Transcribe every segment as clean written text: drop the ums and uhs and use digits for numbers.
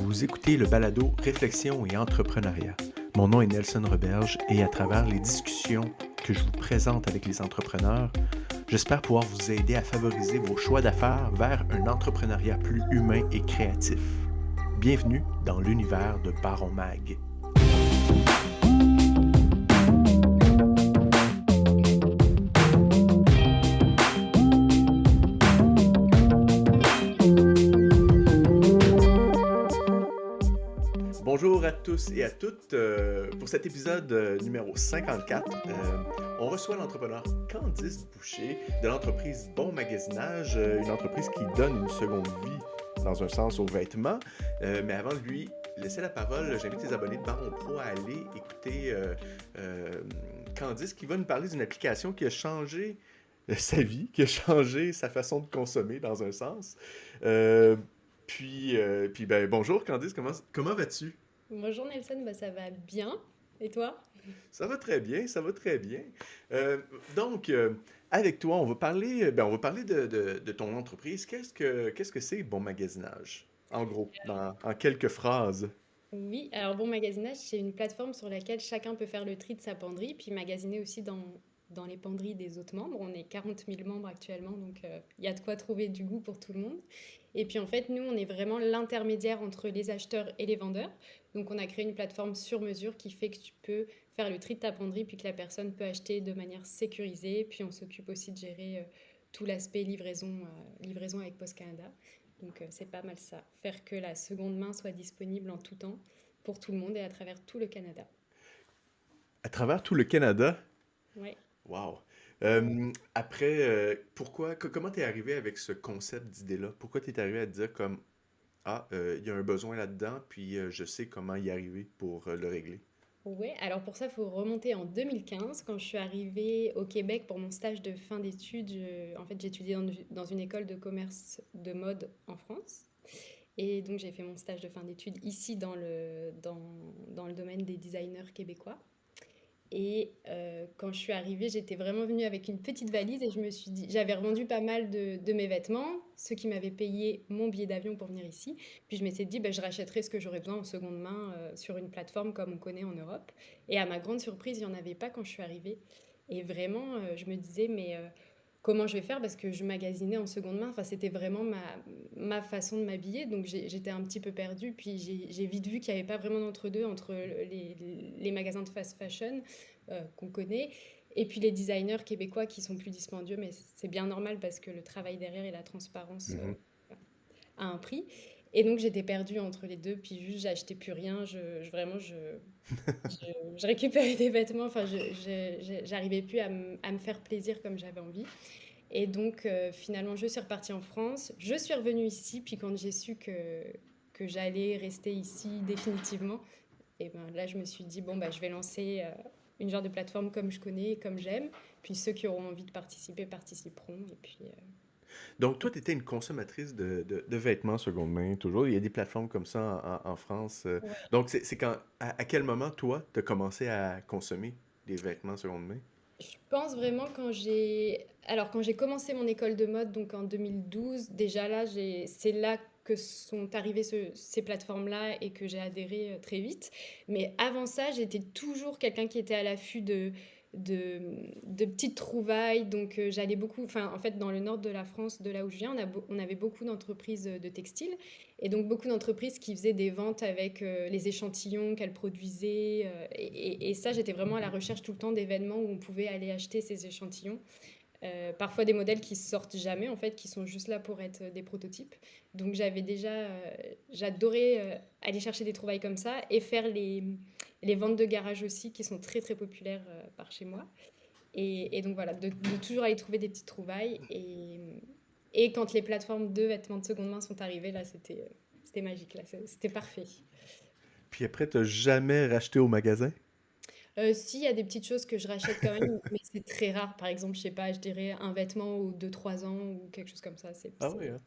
Vous écoutez le balado Réflexion et entrepreneuriat. Mon nom est Nelson Roberge et à travers les discussions que je vous présente avec les entrepreneurs, j'espère pouvoir vous aider à favoriser vos choix d'affaires vers un entrepreneuriat plus humain et créatif. Bienvenue dans l'univers de Baron Mag. Bonjour à tous et à toutes. Pour cet épisode numéro 54, on reçoit l'entrepreneur Candice Boucher de l'entreprise Bon Magasinage, une entreprise qui donne une seconde vie, dans un sens, aux vêtements. Mais avant de lui laisser la parole, j'invite les abonnés de Baron Pro à aller écouter Candice qui va nous parler d'une application qui a changé sa vie, qui a changé sa façon de consommer, dans un sens. Euh, puis, bonjour Candice, comment vas-tu? Bonjour Nelson, bah ça va bien. Et toi? Ça va très bien, ça va très bien. Euh, donc, avec toi, on va parler de ton entreprise. Qu'est-ce que c'est Bon Magasinage? En gros, en quelques phrases. Oui, alors Bon Magasinage, c'est une plateforme sur laquelle chacun peut faire le tri de sa penderie, puis magasiner aussi dans les penderies des autres membres. On est 40 000 membres actuellement, donc il y a de quoi trouver du goût pour tout le monde. Et puis en fait, nous, on est vraiment l'intermédiaire entre les acheteurs et les vendeurs. Donc on a créé une plateforme sur mesure qui fait que tu peux faire le tri de ta penderie, puis que la personne peut acheter de manière sécurisée. Puis on s'occupe aussi de gérer tout l'aspect livraison avec Post Canada. Donc c'est pas mal ça. Faire que la seconde main soit disponible en tout temps pour tout le monde et à travers tout le Canada. À travers tout le Canada, Ouais. wow. Après, comment t'es arrivé avec ce concept d'idée-là? Pourquoi t'es arrivé à te dire comme, il y a un besoin là-dedans, puis je sais comment y arriver pour le régler? Ouais, alors pour ça, il faut remonter en 2015, quand je suis arrivée au Québec pour mon stage de fin d'études. En fait, j'étudiais dans une école de commerce de mode en France. Et donc, j'ai fait mon stage de fin d'études ici dans le domaine des designers québécois. Et quand je suis arrivée, j'étais vraiment venue avec une petite valise et je me suis dit, j'avais revendu pas mal de mes vêtements, ceux qui m'avaient payé mon billet d'avion pour venir ici. Puis je m'étais dit, bah, je rachèterai ce que j'aurais besoin en seconde main sur une plateforme comme on connaît en Europe. Et à ma grande surprise, il n'y en avait pas quand je suis arrivée. Et vraiment, je me disais, mais comment je vais faire parce que je magasinais en seconde main. Enfin, c'était vraiment ma façon de m'habiller. Donc j'étais un petit peu perdue. Puis j'ai vite vu qu'il n'y avait pas vraiment d'entre-deux entre les magasins de fast fashion qu'on connaît et puis les designers québécois qui sont plus dispendieux. Mais c'est bien normal parce que le travail derrière et la transparence Mhm. a un prix. Et donc j'étais perdue entre les deux. Puis juste, j'achetais plus rien. Vraiment, je récupérais des vêtements. Enfin, j'arrivais plus à me faire plaisir comme j'avais envie. Et donc, finalement, je suis repartie en France. Je suis revenue ici, puis quand j'ai su que j'allais rester ici définitivement, et ben là, je me suis dit, bon, bah, je vais lancer une genre de plateforme comme je connais, comme j'aime. Puis ceux qui auront envie de participer participeront. Et puis, Donc, toi, tu étais une consommatrice de vêtements seconde main, toujours. Il y a des plateformes comme ça en France. ouais. Donc, c'est à quel moment, toi, tu as commencé à consommer des vêtements seconde main? Je pense vraiment quand j'ai commencé mon école de mode, donc en 2012, déjà là, c'est là que sont arrivées ces plateformes-là et que j'ai adhéré très vite. Mais avant ça, j'étais toujours quelqu'un qui était à l'affût de petites trouvailles. Donc j'allais beaucoup, enfin en fait dans le nord de la France, de là où je viens, on avait beaucoup d'entreprises de textiles et donc beaucoup d'entreprises qui faisaient des ventes avec les échantillons qu'elles produisaient. Et ça, j'étais vraiment à la recherche tout le temps d'événements où on pouvait aller acheter ces échantillons. Parfois des modèles qui sortent jamais, en fait, qui sont juste là pour être des prototypes. Donc j'adorais aller chercher des trouvailles comme ça et faire les ventes de garage aussi, qui sont très très populaires par chez moi. Et donc voilà, de toujours aller trouver des petites trouvailles. Et quand les plateformes de vêtements de seconde main sont arrivées, là, c'était magique, là, c'était parfait. Puis après, tu jamais racheté au magasin? Si, il y a des petites choses que je rachète quand même, mais c'est très rare. Par exemple, je sais pas, je dirais un vêtement ou 2 3 ans ou quelque chose comme ça. Ah oui, hein?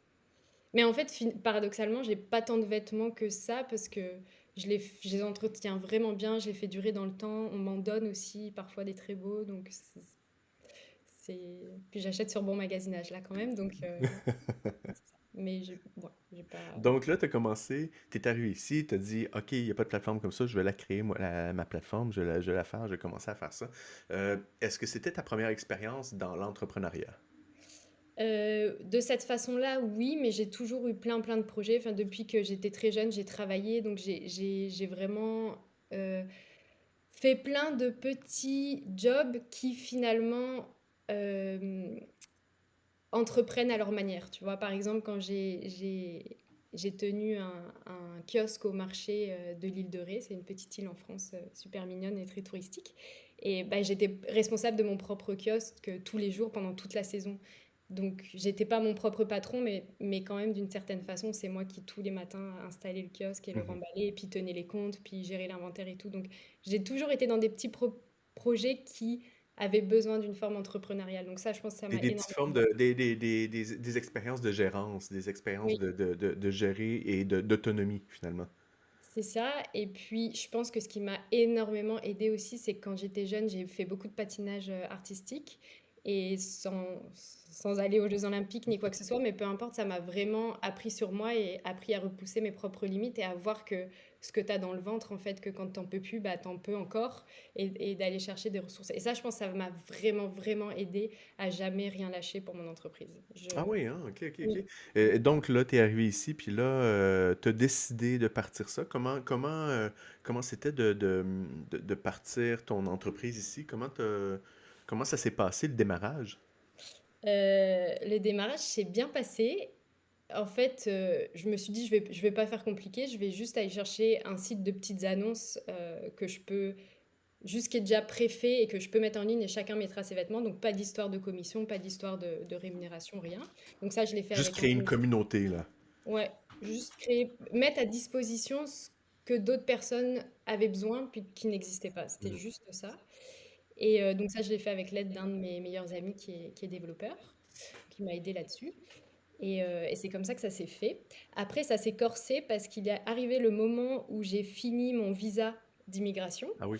Mais en fait, paradoxalement, j'ai pas tant de vêtements que ça parce que je les entretiens vraiment bien, je les fais durer dans le temps. On m'en donne aussi parfois des très beaux, donc puis j'achète sur Bon Magasinage là quand même, donc Mais j'ai pas. Donc là, tu as commencé, tu es arrivé ici, tu as dit, OK, il n'y a pas de plateforme comme ça, je vais la créer, moi, ma plateforme, je vais la faire, je vais commencer à faire ça. Est-ce que c'était ta première expérience dans l'entrepreneuriat? De cette façon-là, oui, mais j'ai toujours eu plein, plein de projets. Enfin, depuis que j'étais très jeune, j'ai travaillé, donc j'ai vraiment fait plein de petits jobs qui finalement euh, entreprennent à leur manière. Tu vois, par exemple, quand j'ai tenu un kiosque au marché de l'île de Ré, c'est une petite île en France super mignonne et très touristique. Et bah, j'étais responsable de mon propre kiosque tous les jours pendant toute la saison. Donc, j'étais pas mon propre patron, mais quand même, d'une certaine façon, c'est moi qui, tous les matins, installais le kiosque et le Mhm. remballais, et puis tenais les comptes, puis gérais l'inventaire et tout. Donc, j'ai toujours été dans des petits projets qui avaient besoin d'une forme entrepreneuriale. Donc, ça, je pense que ça m'a Des petites formes énormément. des expériences de gérance, des expériences Oui, de gérer et d'autonomie, finalement. c'est ça. Et puis, je pense que ce qui m'a énormément aidée aussi, c'est que quand j'étais jeune, j'ai fait beaucoup de patinage artistique. Et sans aller aux Jeux Olympiques ni quoi que ce soit, mais peu importe, ça m'a vraiment appris sur moi et appris à repousser mes propres limites et à voir que ce que tu as dans le ventre, en fait, que quand t'en peux plus, bah, t'en peux encore et d'aller chercher des ressources. Et ça, je pense que ça m'a vraiment, vraiment aidé à jamais rien lâcher pour mon entreprise. Ah oui, hein, ok, ok, Oui. ok. Et donc là, tu es arrivé ici, puis là, tu as décidé de partir ça. Comment c'était de partir ton entreprise ici? Comment ça s'est passé, le démarrage? Le démarrage s'est bien passé. En fait, je me suis dit: Je vais pas faire compliqué, je vais juste aller chercher un site de petites annonces, que je peux juste qui est déjà préfet et que je peux mettre en ligne et chacun mettra ses vêtements. Donc pas d'histoire de commission, pas d'histoire de rémunération, rien. Donc ça, je l'ai fait Juste avec un créer une ami. communauté, là. Ouais, juste créer mettre à disposition ce que d'autres personnes avaient besoin, puis qui n'existait pas. C'était Mhm. juste ça. Et donc ça, je l'ai fait avec l'aide d'un de mes meilleurs amis qui est développeur, qui m'a aidé là-dessus. Et c'est comme ça que ça s'est fait. Après, ça s'est corsé parce qu'il est arrivé le moment où j'ai fini mon visa d'immigration Ah oui,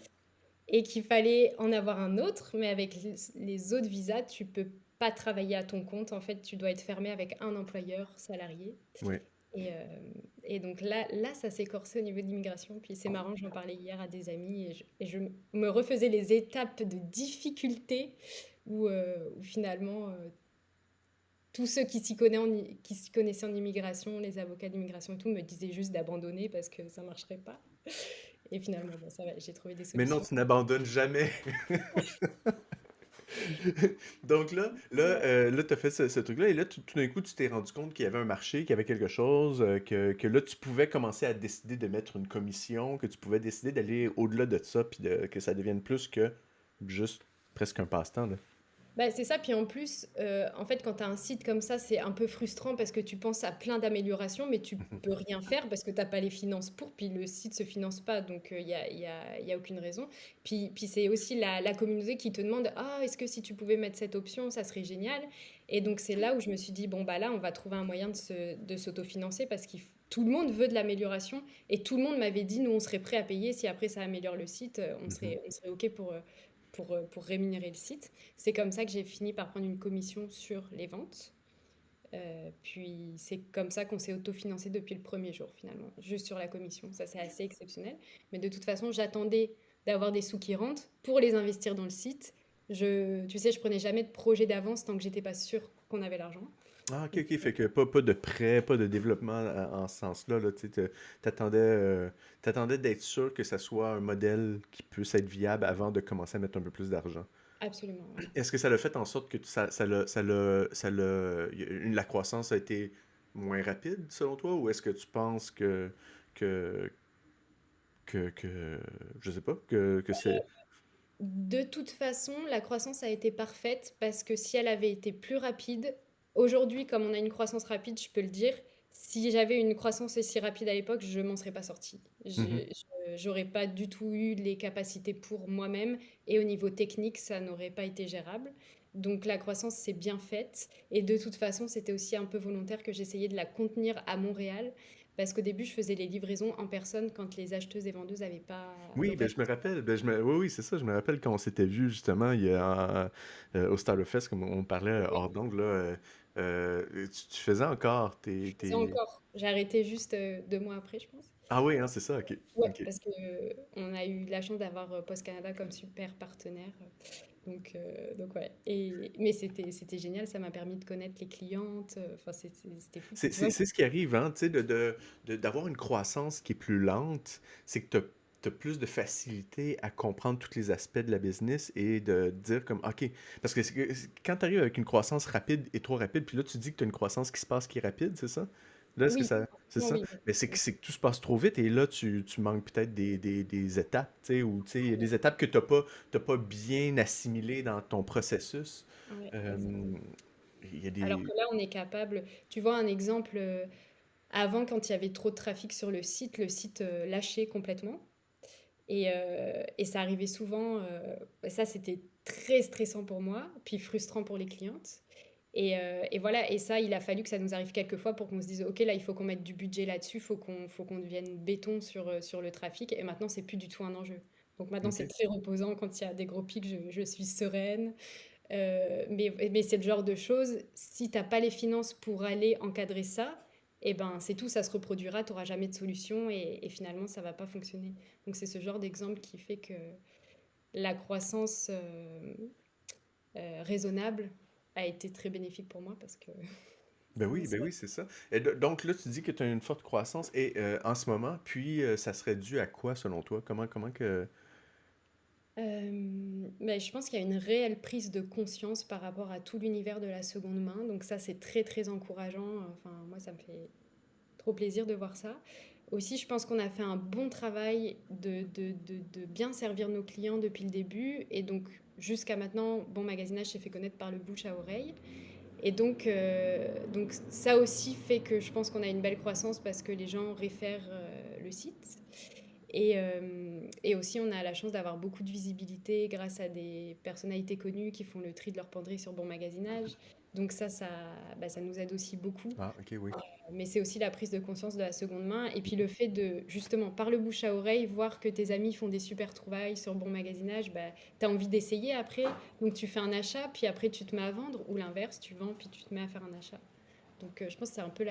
et qu'il fallait en avoir un autre, mais avec les autres visas, tu peux pas travailler à ton compte. En fait, tu dois être fermé avec un employeur salarié. oui. Et, euh, et donc là, ça s'est corsé au niveau de l'immigration. Puis c'est marrant, j'en parlais hier à des amis et je me refaisais les étapes de difficulté où finalement tous ceux qui s'y connaissaient en immigration, les avocats d'immigration et tout, me disaient juste d'abandonner parce que ça marcherait pas. Et finalement, bon, ça va, j'ai trouvé des Mais non, solutions. tu n'abandonnes jamais. Donc là, tu as fait ce truc-là, et là, tout d'un coup, tu t'es rendu compte qu'il y avait un marché, qu'il y avait quelque chose, que là, tu pouvais commencer à décider de mettre une commission, que tu pouvais décider d'aller au-delà de ça, puis que ça devienne plus que juste presque un passe-temps, là. Bah, c'est ça, puis en plus, en fait, quand tu as un site comme ça, c'est un peu frustrant parce que tu penses à plein d'améliorations, mais tu peux rien faire parce que tu as pas les finances pour, puis le site se finance pas, donc il y a aucune raison. Puis c'est aussi la communauté qui te demande: «Ah, est-ce que si tu pouvais mettre cette option, ça serait génial?» Et donc c'est là où je me suis dit: «Bon, bah, là, on va trouver un moyen de s'autofinancer parce qu'il tout le monde veut de l'amélioration» et tout le monde m'avait dit: «Nous, on serait prêt à payer si après ça améliore le site, Mhm. on serait OK pour rémunérer le site». C'est comme ça que j'ai fini par prendre une commission sur les ventes. Puis c'est comme ça qu'on s'est autofinancé depuis le premier jour finalement, juste sur la commission. Ça, c'est assez exceptionnel. Mais de toute façon, j'attendais d'avoir des sous qui rentrent pour les investir dans le site. Tu sais, je prenais jamais de projet d'avance tant que j'étais pas sûre qu'on avait l'argent. Ah, ok, Donc, ok, fait que pas de prêt, pas de développement en ce sens-là, là, tu sais, t'attendais d'être sûr que ça soit un modèle qui puisse être viable avant de commencer à mettre un peu plus d'argent. absolument, ouais. Est-ce que ça l'a fait en sorte que la croissance a été moins rapide selon toi, ou est-ce que tu penses que, je sais pas, que c'est... De toute façon, la croissance a été parfaite parce que si elle avait été plus rapide, aujourd'hui, comme on a une croissance rapide, je peux le dire, si j'avais une croissance aussi rapide à l'époque, je m'en serais pas sortie. Mhm. J'aurais pas du tout eu les capacités pour moi-même et au niveau technique, ça n'aurait pas été gérable. Donc la croissance s'est bien faite et de toute façon, c'était aussi un peu volontaire que j'essayais de la contenir à Montréal parce qu'au début, je faisais les livraisons en personne quand les acheteuses et vendeuses n'avaient pas Oui, ben je me l'occasion. rappelle, oui, oui, c'est ça, je me rappelle quand on s'était vu justement au Starterfest, comme on parlait hors d'ongle, là, Tu faisais encore Je faisais encore. J'ai arrêté juste 2 mois après, je pense. Ah oui, hein, c'est ça, ok. Ouais, Ok. parce que on a eu la chance d'avoir Post Canada comme super partenaire. Donc ouais. Mais c'était génial, ça m'a permis de connaître les clientes. Enfin, c'était fou. C'est Vraiment. c'est ce qui arrive, hein, tu sais, d'avoir une croissance qui est plus lente, c'est que tu as plus de facilité à comprendre tous les aspects de la business et de dire comme, OK, parce que, quand tu arrives avec une croissance rapide et trop rapide, puis là tu dis que tu as une croissance qui se passe qui est rapide, c'est ça? Là, est-ce que Oui, ça... C'est non, ça? oui. Mais c'est que tout se passe trop vite et là, tu manques peut-être des étapes, tu sais, ou tu sais, il y a des étapes que t'as pas bien assimilées dans ton processus. Ouais, Euh, exactement. il y a Alors que des... là, on est capable. Tu vois un exemple, avant, quand il y avait trop de trafic sur le site lâchait complètement. Et ça arrivait souvent, ça c'était très stressant pour moi, puis frustrant pour les clientes. Et voilà, et ça, il a fallu que ça nous arrive quelques fois pour qu'on se dise, ok, là, il faut qu'on mette du budget là-dessus, faut qu'on devienne béton sur le trafic. Et maintenant, c'est plus du tout un enjeu. Donc maintenant, c'est OK. très reposant quand il y a des gros pics, je suis sereine. Mais c'est le genre de choses, si t'as pas les finances pour aller encadrer ça, eh ben c'est tout, ça se reproduira, tu n'auras jamais de solution et finalement ça va pas fonctionner. Donc c'est ce genre d'exemple qui fait que la croissance raisonnable a été très bénéfique pour moi parce que Ben oui, c'est ça. Et donc là, tu dis que tu as une forte croissance et en ce moment, puis ça serait dû à quoi selon toi? Comment que... mais je pense qu'il y a une réelle prise de conscience par rapport à tout l'univers de la seconde main. Donc ça, c'est très, très encourageant. Enfin, moi, ça me fait trop plaisir de voir ça. Aussi, je pense qu'on a fait un bon travail de bien servir nos clients depuis le début. Et donc, jusqu'à maintenant, Bon Magasinage s'est fait connaître par le bouche à oreille. Et donc ça aussi fait que je pense qu'on a une belle croissance parce que les gens réfèrent le site. Et aussi, on a la chance d'avoir beaucoup de visibilité grâce à des personnalités connues qui font le tri de leur penderie sur Bon Magasinage. Donc ça nous aide aussi beaucoup. Ah, ok, oui. Mais c'est aussi la prise de conscience de la seconde main. Et puis le fait de, justement, par le bouche à oreille, voir que tes amis font des super trouvailles sur Bon Magasinage, bah, tu as envie d'essayer après. Donc tu fais un achat, puis après tu te mets à vendre. Ou l'inverse, tu vends, puis tu te mets à faire un achat. Donc je pense que c'est un peu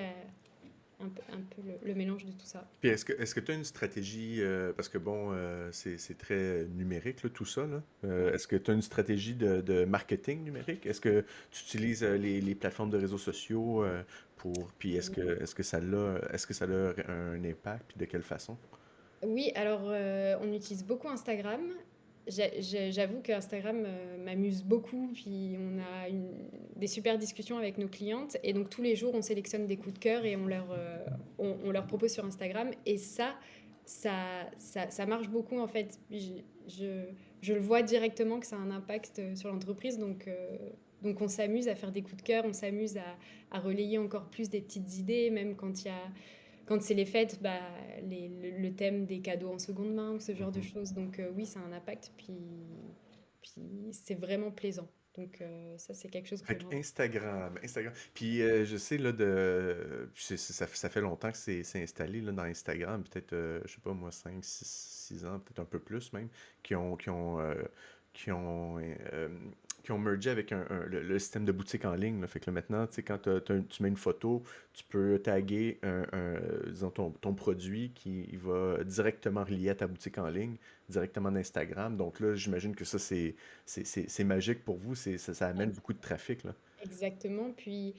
le mélange de tout ça. Puis est-ce que tu as une stratégie, parce que bon, c'est très numérique, là, tout ça, là. Ouais. Est-ce que tu as une stratégie de marketing numérique? Est-ce que tu utilises les plateformes de réseaux sociaux puis est-ce que ça a un impact, puis de quelle façon? Oui, alors on utilise beaucoup Instagram. J'avoue que Instagram m'amuse beaucoup, puis on a des super discussions avec nos clientes, et donc tous les jours on sélectionne des coups de cœur et on leur propose sur Instagram, et ça marche beaucoup en fait. Je, je le vois directement que ça a un impact sur l'entreprise, donc on s'amuse à faire des coups de cœur, on s'amuse à relayer encore plus des petites idées, même quand c'est les fêtes, bah, le thème des cadeaux en seconde main ou ce genre de Mhm. choses. Donc oui, ça a un impact, puis c'est vraiment plaisant. Donc ça, c'est quelque chose que Fait j'en... que Instagram. Puis je sais là puis ça fait longtemps que c'est installé là, dans Instagram, peut-être je sais pas moi 5 6 ans, peut-être un peu plus même, qui ont qui ont mergé avec le système de boutique en ligne, là. Fait que là, maintenant, tu sais, quand tu mets une photo, tu peux taguer disons ton produit qui il va directement relier à ta boutique en ligne, directement d'Instagram. Donc là, j'imagine que ça, c'est magique pour vous, ça amène beaucoup de trafic, là. Exactement. Puis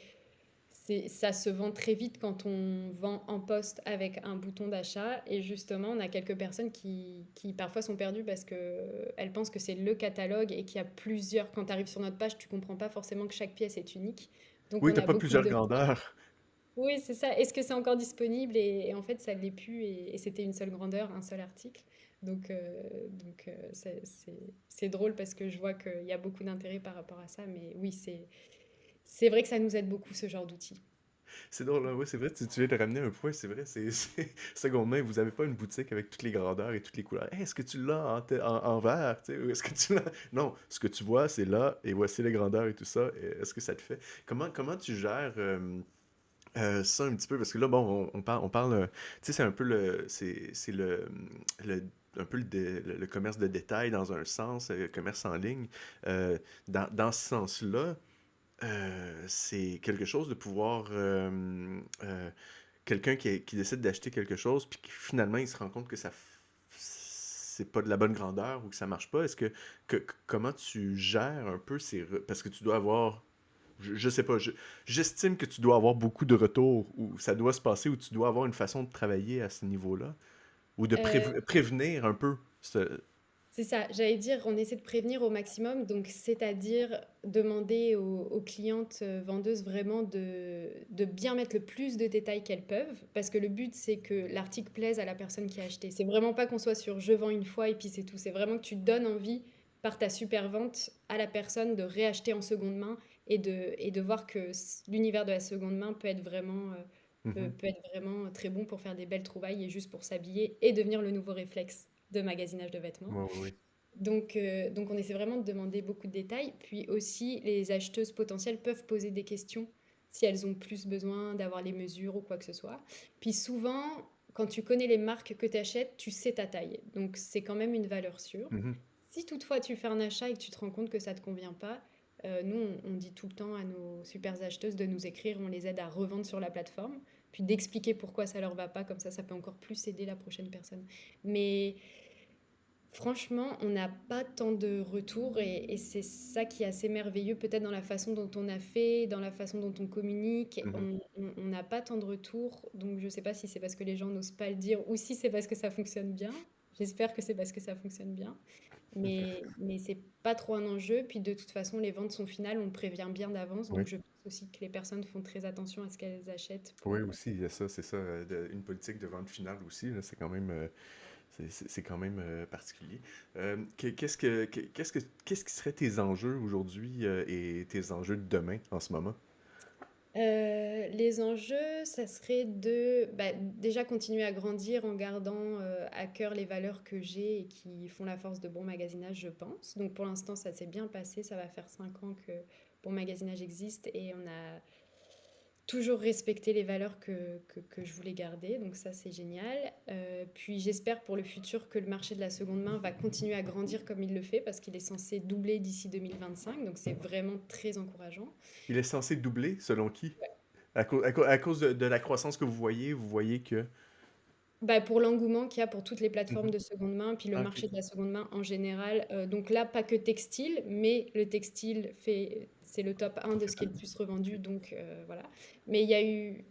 ça se vend très vite quand on vend en poste avec un bouton d'achat. Et justement, on a quelques personnes qui parfois sont perdues parce qu'elles pensent que c'est le catalogue et qu'il y a plusieurs. Quand tu arrives sur notre page, tu comprends pas forcément que chaque pièce est unique. Donc Oui, on t'as a pas beaucoup plusieurs de... grandeurs. Oui, c'est ça. Est-ce que c'est encore disponible? Et en fait, ça ne l'est plus. Et c'était une seule grandeur, un seul article. Donc c'est drôle parce que je vois qu'il y a beaucoup d'intérêt par rapport à ça. Mais oui, c'est vrai que ça nous aide beaucoup, ce genre d'outils. C'est drôle, hein, oui, c'est vrai, tu viens de ramener un point, c'est vrai, seconde main, vous avez pas une boutique avec toutes les grandeurs et toutes les couleurs. Hey, est-ce que tu l'as en vert, tu sais, ou est-ce que tu l'as... Non, ce que tu vois, c'est là, et voici les grandeurs et tout ça. Et est-ce que ça te fait... Comment tu gères ça un petit peu? Parce que là, bon, on parle, tu sais, c'est un peu le- un peu le commerce de détail dans un sens, le commerce en ligne. Dans ce sens-là, c'est quelque chose de pouvoir quelqu'un qui décide d'acheter quelque chose, puis qui finalement il se rend compte que c'est pas de la bonne grandeur ou que ça marche pas. Comment tu gères un peu parce que tu dois avoir, je sais pas, j'estime que tu dois avoir beaucoup de retours où ça doit se passer, où tu dois avoir une façon de travailler à ce niveau-là, ou de Euh, prévenir un peu. C'est ça, j'allais dire, on essaie de prévenir au maximum, donc c'est-à-dire demander aux clientes vendeuses vraiment de bien mettre le plus de détails qu'elles peuvent, parce que le but c'est que l'article plaise à la personne qui a acheté. C'est vraiment pas qu'on soit sur je vends une fois et puis c'est tout, c'est vraiment que tu donnes envie par ta super vente à la personne de réacheter en seconde main et de voir que l'univers de la seconde main Mhm. peut être vraiment très bon pour faire des belles trouvailles et juste pour s'habiller et devenir le nouveau réflexe de magasinage de vêtements. Ouais, ouais, ouais. Donc on essaie vraiment de demander beaucoup de détails. Puis aussi, les acheteuses potentielles peuvent poser des questions si elles ont plus besoin d'avoir les mesures ou quoi que ce soit. Puis souvent, quand tu connais les marques que tu achètes, tu sais ta taille. Donc c'est quand même une valeur sûre. Mhm. Si toutefois tu fais un achat et que tu te rends compte que ça ne te convient pas, nous, on dit tout le temps à nos super acheteuses de nous écrire, on les aide à revendre sur la plateforme, puis d'expliquer pourquoi ça leur va pas, comme ça peut encore plus aider la prochaine personne. Mais franchement, on n'a pas tant de retours et c'est ça qui est assez merveilleux, peut-être dans la façon dont on a fait, dans la façon dont on communique. Mhm. On n'a pas tant de retours, donc je ne sais pas si c'est parce que les gens n'osent pas le dire ou si c'est parce que ça fonctionne bien. J'espère que c'est parce que ça fonctionne bien, mais c'est pas trop un enjeu. Puis de toute façon, les ventes sont finales, on prévient bien d'avance, Oui. donc je pense aussi que les personnes font très attention à ce qu'elles achètent Oui, pour... aussi, il y a ça, c'est ça, une politique de vente finale aussi, là, c'est quand même, c'est quand même particulier. Qu'est-ce qui seraient tes enjeux aujourd'hui et tes enjeux de demain en ce moment? Les enjeux, ça serait de bah, déjà continuer à grandir en gardant à cœur les valeurs que j'ai et qui font la force de Bon Magasinage, je pense. Donc pour l'instant, ça s'est bien passé. Ça va faire 5 ans que Bon Magasinage existe et on a toujours respecté les valeurs que je voulais garder. Donc ça, c'est génial. Puis j'espère pour le futur que le marché de la seconde main va continuer à grandir comme il le fait parce qu'il est censé doubler d'ici 2025. Donc c'est vraiment très encourageant. Il est censé doubler, selon qui? À cause de la croissance que vous voyez que... Bah, pour l'engouement qu'il y a pour toutes les plateformes Mhm. de seconde main, puis le Ah, ok. marché de la seconde main en général. Donc là, pas que textile, mais le textile c'est le top 1 de Fait ce qui est le partie. plus revendu, Ok. donc voilà. Mais il y a eu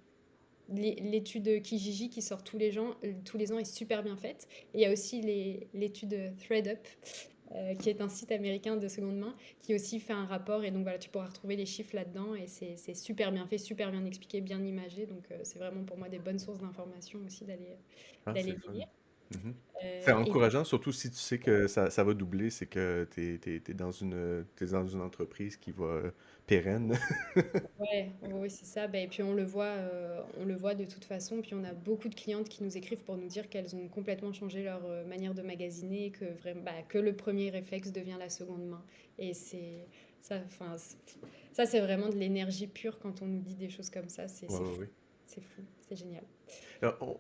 l'étude Kijiji qui sort tous les ans est super bien faite. Et il y a aussi l'étude ThreadUp, qui est un site américain de seconde main, qui aussi fait un rapport. Et donc voilà, tu pourras retrouver les chiffres là-dedans. Et c'est super bien fait, super bien expliqué, bien imagé. Donc c'est vraiment pour moi des bonnes sources d'informations aussi Ah, c'est d'aller le les fun. lire. Mhm. C'est Et encourageant, surtout si tu sais que ça va doubler, c'est que t'es dans une entreprise qui va pérenne. ouais, ouais, ouais, c'est ça. Bah, et puis on le voit de toute façon. Puis on a beaucoup de clientes qui nous écrivent pour nous dire qu'elles ont complètement changé leur manière de magasiner, que vraiment, bah, que le premier réflexe devient la seconde main. Et c'est ça, enfin, ça c'est vraiment de l'énergie pure quand on nous dit des choses comme ça. Ouais, C'est ouais, fou, ouais. c'est fou, c'est génial. Alors,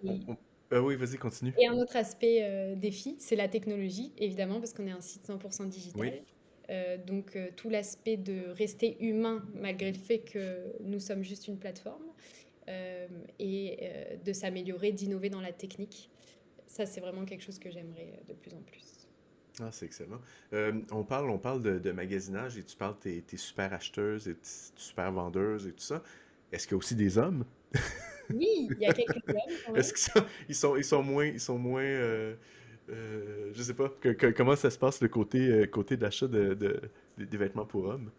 Et, oui, vas-y, continue. et un autre aspect défi, c'est la technologie, évidemment, parce qu'on est un site 100% Oui. digital. Donc tout l'aspect de rester humain malgré le fait que nous sommes juste une plateforme euh, et de s'améliorer, d'innover dans la technique. Ça, c'est vraiment quelque chose que j'aimerais de plus en plus. Ah, c'est excellent. On parle de magasinage et tu parles de tes super acheteuses et super vendeuses et tout ça. Est-ce qu'il y a aussi des hommes? Oui, il y a quelques hommes quand même. Est-ce ils sont moins, je sais pas, comment ça se passe le côté d'achat des vêtements pour hommes?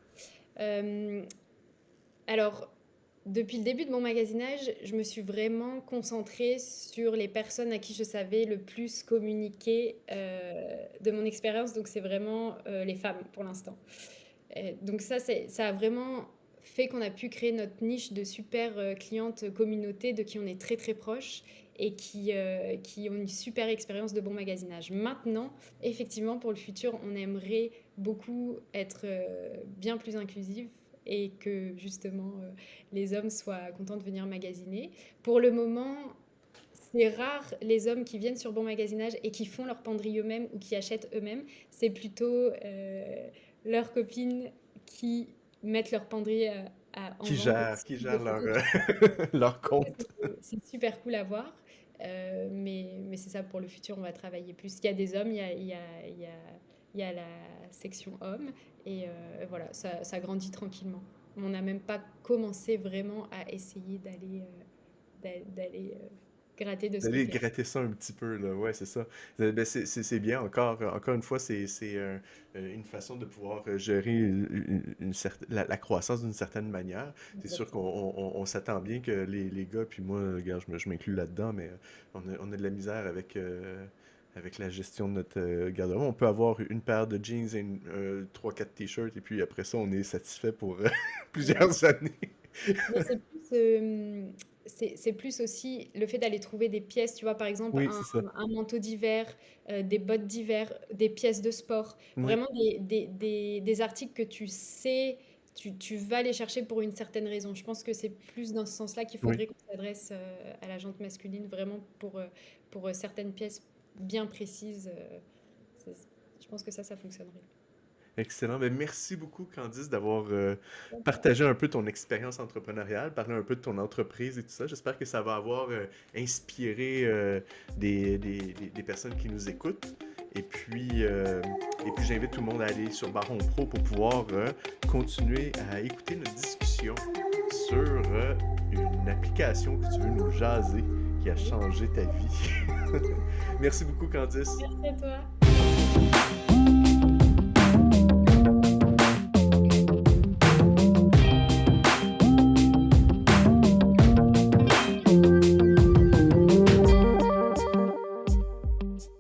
Euh, alors, depuis le début de mon magasinage, je me suis vraiment concentrée sur les personnes à qui je savais le plus communiquer de mon expérience. Donc, c'est vraiment les femmes pour l'instant. Donc ça a vraiment fait qu'on a pu créer notre niche de super clientes communauté de qui on est très très proche et qui ont une super expérience de bon magasinage. Maintenant, effectivement, pour le futur, on aimerait beaucoup être bien plus inclusif et que justement les hommes soient contents de venir magasiner. Pour le moment, c'est rare les hommes qui viennent sur Bon Magasinage et qui font leur penderie eux-mêmes ou qui achètent eux-mêmes. C'est plutôt leurs copines qui mettent leur penderie en vente aussi Qui de gère leur, photos de leur donc ça, compte. c'est super cool à voir. Mais c'est ça, pour le futur, on va travailler plus. Il y a des hommes, il y a la section hommes, et voilà, ça grandit tranquillement. On n'a même pas commencé vraiment à essayer d'aller gratter de ce D'aller côté-là. gratter ça un petit peu, là. Ouais, c'est ça. Ben, c'est bien. Encore une fois, c'est une façon de pouvoir gérer la croissance d'une certaine manière. C'est sûr qu'on Exactement. on s'attend bien que les gars, puis moi, regarde, je m'inclus là-dedans, mais on a de la misère avec la gestion de notre garde-robe. On peut avoir une paire de jeans et 3-4 t-shirts, et puis après ça, on est satisfait pour Ouais. plusieurs années. Mais c'est plus aussi le fait d'aller trouver des pièces, tu vois, par exemple, Oui, c'est ça. un manteau d'hiver, des bottes d'hiver, des pièces de sport, Oui, vraiment des articles que tu sais, tu vas les chercher pour une certaine raison. Je pense que c'est plus dans ce sens-là qu'il oui. faudrait qu'on s'adresse à la gente masculine, vraiment pour certaines pièces bien précises. C'est- je pense que ça fonctionnerait. Excellent. Ben, merci beaucoup, Candice, d'avoir D'accord. partagé un peu ton expérience entrepreneuriale, parlé un peu de ton entreprise et tout ça. J'espère que ça va avoir inspiré des personnes qui nous écoutent. Et puis, euh, et puis j'invite tout le monde à aller sur Baron Pro pour pouvoir continuer à écouter notre discussion sur une application que tu veux nous jaser qui a Oui, changé ta vie. Merci beaucoup, Candice. merci à toi.